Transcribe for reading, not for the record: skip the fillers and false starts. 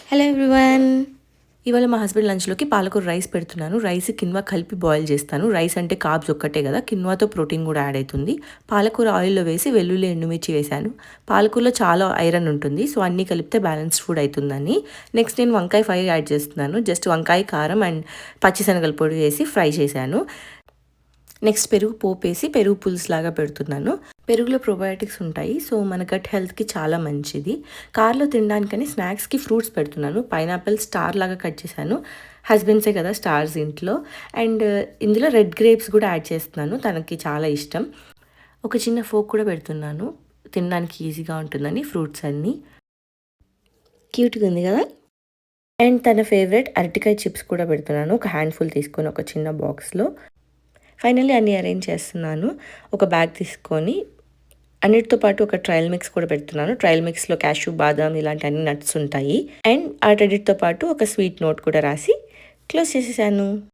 Hello everyone. ఇవాళ మా husband లంచ్లోకి పాలకూర రైస్ పెడుతున్నాను. రైస్ కిన్వా కలిపి బాయిల్ చేస్తాను. రైస్ అంటే కార్బ్స్ ఒక్కటే కదా, కిన్వాతో ప్రోటీన్ కూడా యాడ్ అవుతుంది. పాలకూర ఆయిల్లో వేసి వెల్లుల్లి ఎండుమిర్చి వేశాను. పాలకూరలో చాలా ఐరన్ ఉంటుంది, సో అన్నీ కలిపితే బ్యాలెన్స్డ్ ఫుడ్ అవుతుందని. నెక్స్ట్ నేను వంకాయ ఫ్రై యాడ్ చేస్తున్నాను. జస్ట్ వంకాయ, కారం అండ్ పచ్చిశనగల పొడి వేసి ఫ్రై చేశాను. నెక్స్ట్ పెరుగు పోపేసి పెరుగు పులుసు లాగా పెడుతున్నాను. పెరుగులో ప్రోబయోటిక్స్ ఉంటాయి, సో మన గట్ హెల్త్కి చాలా మంచిది. కార్లో తినడానికని స్నాక్స్కి ఫ్రూట్స్ పెడుతున్నాను. పైనాపిల్ స్టార్ లాగా కట్ చేశాను. హస్బెండ్సే కదా స్టార్స్ ఇంట్లో. అండ్ ఇందులో రెడ్ గ్రేప్స్ కూడా యాడ్ చేస్తున్నాను, తనకి చాలా ఇష్టం. ఒక చిన్న ఫోక్ కూడా పెడుతున్నాను, తినడానికి ఈజీగా ఉంటుందని. ఫ్రూట్స్ అన్నీ క్యూట్గా ఉంది కదా. అండ్ తన ఫేవరెట్ అరటికాయ చిప్స్ కూడా పెడుతున్నాను, ఒక హ్యాండ్ఫుల్ తీసుకొని ఒక చిన్న బాక్స్లో. ఫైనల్లీ అన్నీ అరేంజ్ చేస్తున్నాను. ఒక బ్యాగ్ తీసుకొని అన్నిటితో పాటు ఒక ట్రయల్ మిక్స్ కూడా పెడుతున్నాను. ట్రయల్ మిక్స్లో క్యాషూ, బాదాం ఇలాంటి అన్ని నట్స్ ఉంటాయి. అండ్ ఆ రెండిటితో పాటు ఒక స్వీట్ నోట్ కూడా రాసి క్లోజ్ చేసేసాను.